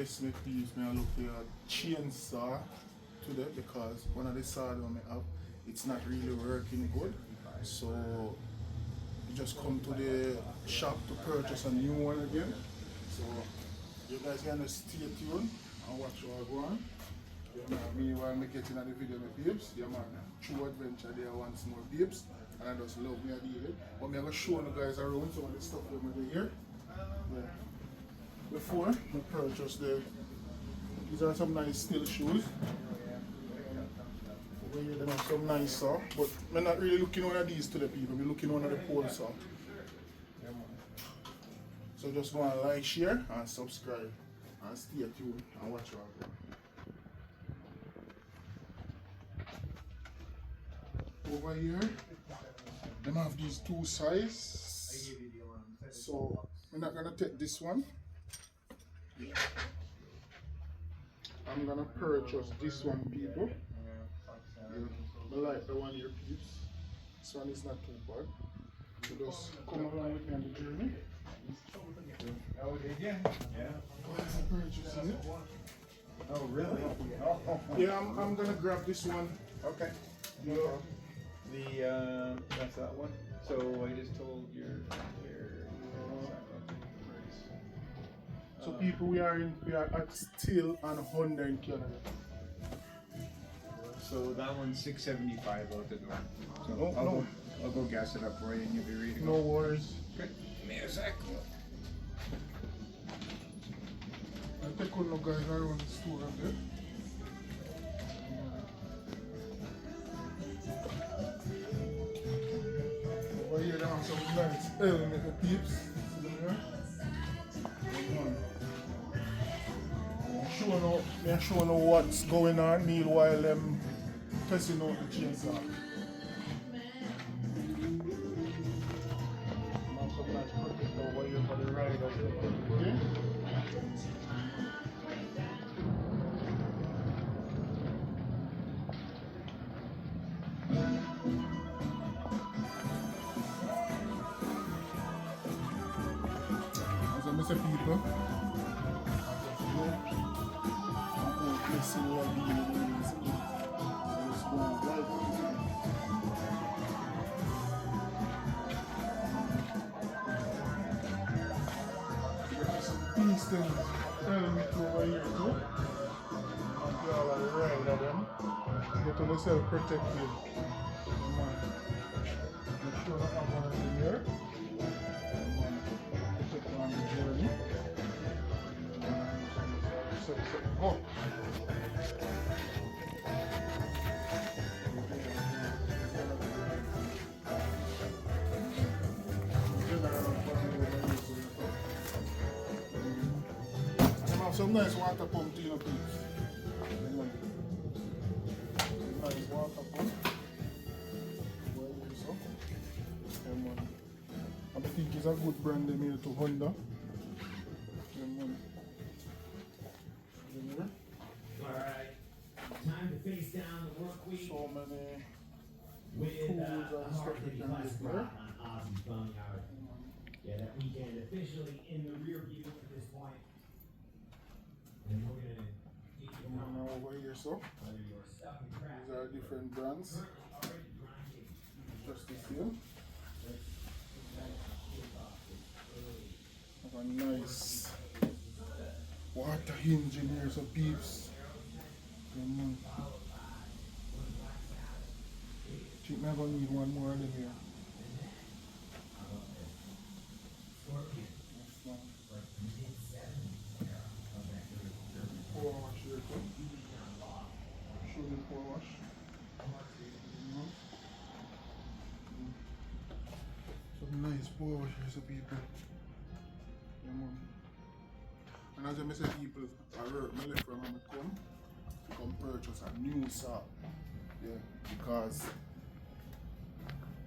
Yes, my peeps, I look for a chainsaw today because one of the saws that I have, it's not really working good. So you just come to the shop to purchase a new one again. So you guys gonna stay tuned and watch what I go on. Yeah, man, meanwhile I get in the video my peeps. Yeah man, true adventure there once more peeps. And I just love me a deal. But I'm gonna show you guys around some of the stuff that I do here. Yeah. Before I purchased these are some nice steel shoes. Over here they have some nice saw, but I'm not really looking one of these to the people, I'm looking one of the pole saw. So just go and like, share and subscribe and stay tuned and watch our video. Over here, they have these two sizes. So I'm not gonna take this one. I'm gonna purchase this one, people. Yeah. I like the one here, peeps. This one is not too bad. So just come along with me on the journey. Yeah. Oh, did you? Yeah. I'm purchasing it. Oh, really? Yeah, I'm gonna grab this one. Okay. Yeah. That's that one. So I just told your. So people, we are at Steel and Honda in Canada. So that one's $675 out the door. So No, I'll go gas it up for you and you'll be ready to go. no worries. Okay. Give me a sec. I'll take all the guys around the store a bit. Over here, they have some nice helmet peeps. See them here? I'm showing you what's going on meanwhile I'm testing out the chainsaw. I'm some nice protector over here for the riders. Okay? As I say people, Eastern helmet over here too. And you all are right of them. Get to yourself protected. Make sure I have one in here. Protect on the journey. Oh! Some nice water pump to your peeps. Nice water pump. I think it's a good brand name here to Honda. Alright, time to face down the work week So many with tools a and stuff hard you hitting can class do spot there. on Ozzy's Boneyard. Yeah, that weekend officially in the rear view at this point. And we're gonna keep you Come on going. now over here, so Whether you're stuck in traffic, these are different brands. already grinding, Just the same. let's kick off this early. Have a nice water hinge in here, so peeps. Come on. Think I'm gonna need one more of them here. That's fine. Power wash here too. Show them power wash. Some nice power wash here, so people. Yeah, man. And as I say, people, I work my left from home to come purchase a new saw. Yeah, because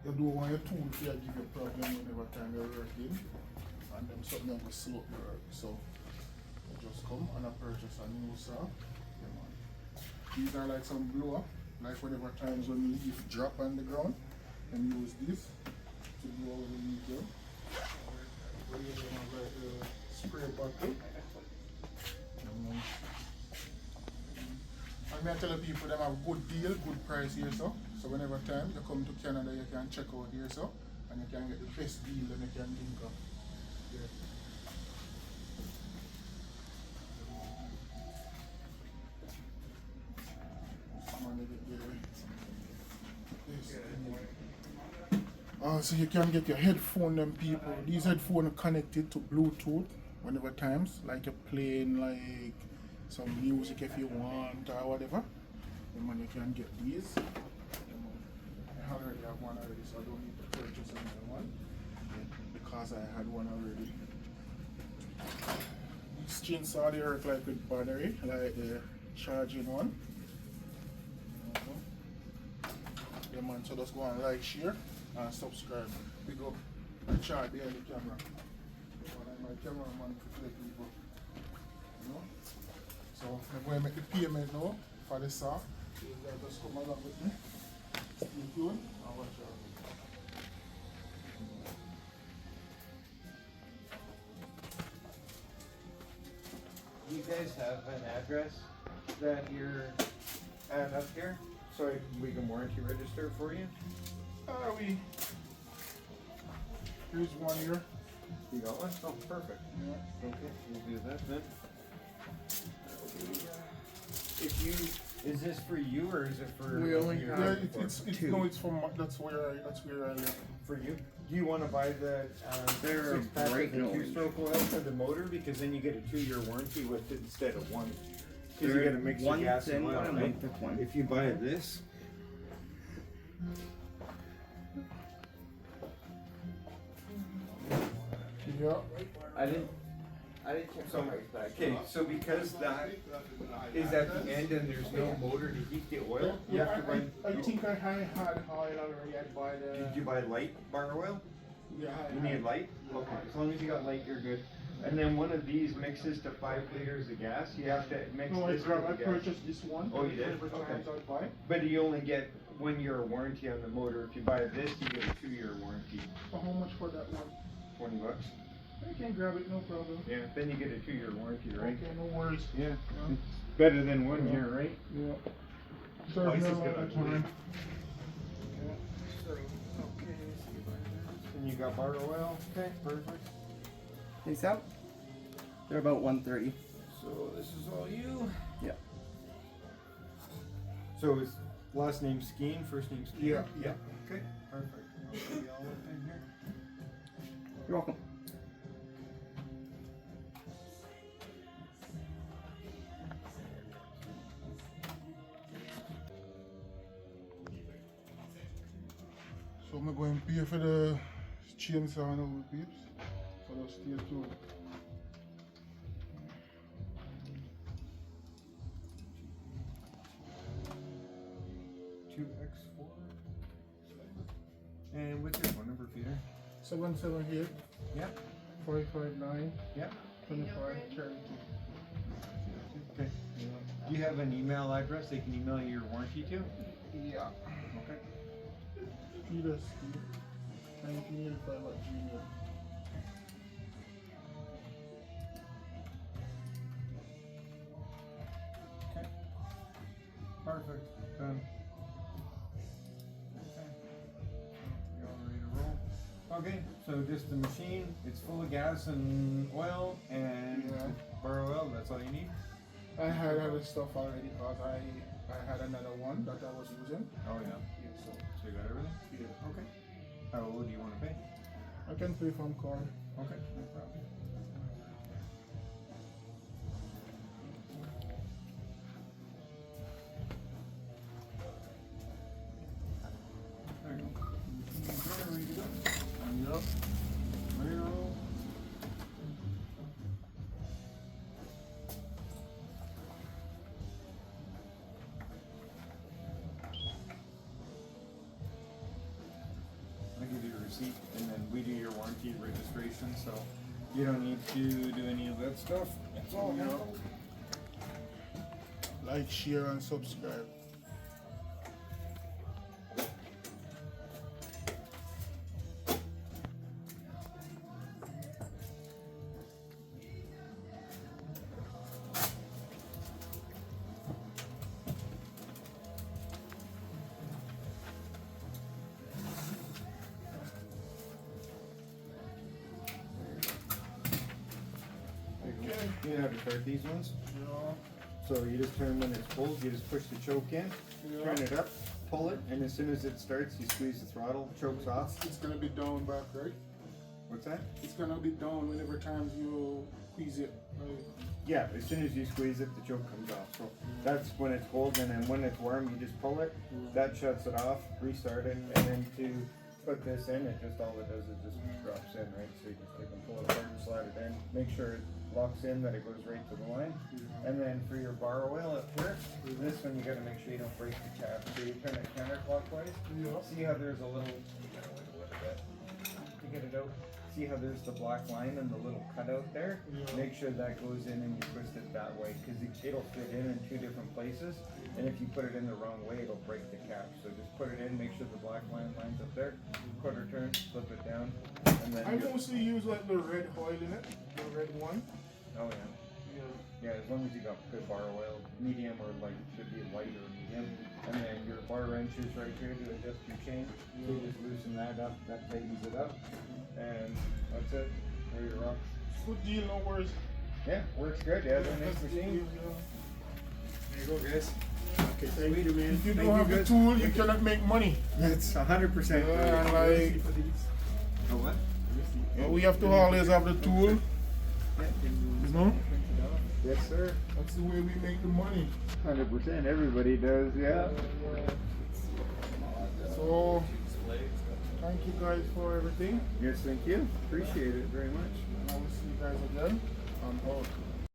you don't want your tool to give you a problem whenever time you're working, and then something will slow your work. So you just come and I purchase a new saw. Yeah, man. These are like some blower, like whenever times when you leaf drop on the ground, and use this to blow over the leaf there. Where you have like a spray bottle. And I tell people them have good deal, good price here, so whenever time you come to Canada, you can check out here, so and you can get the best deal that you can think of. Yeah. So you can get your headphone, them people. These headphones are connected to Bluetooth whenever times, like you're playing like some music if you want or whatever. Then you can get these. I already have one already, so I don't need to purchase another one because I had one already. These chainsaw they work like with battery, like the charging one. Yeah man, so just go and like, share and subscribe. Pick up Richard behind the camera. My cameraman to play people. You know? So I'm going to make the payment now for the saw. You guys just come along with me. Stay tuned and watch out. Do you guys have an address that you're at up here? So we can warranty register for you? Here's one here. You got one? Oh, perfect. Yeah. Okay, we'll do that then. If you, is this for you or is it for? We only your- yeah, it's from that's where I live. For you? Do you want to buy the They're 6-pack of bright the orange. two-stroke oil for the motor? Because then you get a 2-year warranty with it instead of one. Because you got to mix your gas and oil, right? If you buy this, Yeah. I didn't check so, okay, so because that is at the end and there's no motor to heat the oil, you have to buy. I think I had oil already. I'd buy the. Did you buy light bar oil? Yeah. You need light? Okay, as long as you got light, you're good. And then one of these mixes to 5 liters of gas. You have to mix No, this with I the gas. purchased this one. Oh, you did? Every time Okay. I'd buy. But you only get 1 year warranty on the motor. If you buy this, you get a 2-year warranty. So how much for that one? $20. I can grab it, no problem. Yeah, then you get a 2-year warranty, right? Okay, no worries. Yeah. Yeah. It's better than 1 year, right? Yeah. Twice Serve as me good, at I a believe. time. So, okay, and you got bar oil? Okay, perfect. Peace out. They're about 130. So this is all you? Yeah. So is last name Skeen, first name Skeen? Yeah, yeah. Okay, perfect. I'll show you all up in here. You're welcome. So I'm going to pay for the chainsaw now, peeps. So just stay tuned. And what's your phone number, Peter? 778 Yep. 559 Yep. 2532. Okay. Do you have an email address they can email your warranty to? Yeah. Okay. Peter Steve 1985 at Gmail. Okay. Perfect. Done. Okay. You all ready to roll? Okay, so just the machine, it's full of gas and oil and Yeah. bar oil, that's all you need? I had other stuff already because I had another one that I was using. Oh yeah. Yeah, so So you got everything? yeah. Okay. How do you want to pay? I can pay from card. Okay, no problem. There you go. Ready to go? Yep. Ready to roll? I'll give you a receipt and then we do your warranty and registration, so you don't need to do any of that stuff. It's all handled. Like, share, and subscribe. me how to start these ones. Yeah. So you just turn when it's pulled, you just push the choke in, Yeah. turn it up, pull it, and as soon as it starts, you squeeze the throttle, choke's off. It's gonna be down back, right? What's that? It's gonna be down whenever times you squeeze it. Right? Yeah, as soon as you squeeze it, the choke comes off. So that's when it's cold, and then when it's warm, you just pull it. That shuts it off, restart it, and then to put this in, it just all it does is just drops in, right? So you just take and pull it apart and slide it in. Make sure it locks in, that it goes right to the line. And then for your bar oil up here, this one you gotta make sure you don't break the cap. So you turn it counterclockwise. Yeah. See how there's a little, you gotta wait a little bit to get it out. See how there's the black line and the little cutout there? Yeah. Make sure that goes in and you twist it that way, because it'll fit in two different places. And if you put it in the wrong way, it'll break the cap. So just put it in, make sure the black line lines up there. Quarter turn, flip it down, and then I mostly use like the red oil in it, the red one. oh yeah. Yeah, as long as you got good bar oil, medium or light, should be light or medium. And then your bar wrench is right here to adjust your chain. So you just loosen that up, that tightens it up. And that's it. There you rock. Good deal, no worries. Yeah, works good. Yeah, the nice machine. There you go, guys. Okay, thank you, man. If you Thank don't you, have the guys. tool, you cannot make money. That's 100%. Yeah, like Oh, what? we have to always have the tool. You know, Yes, sir. that's the way we make the money. 100%. Everybody does, yeah. So, thank you guys for everything. Yes, thank you. Appreciate it very much. And I will see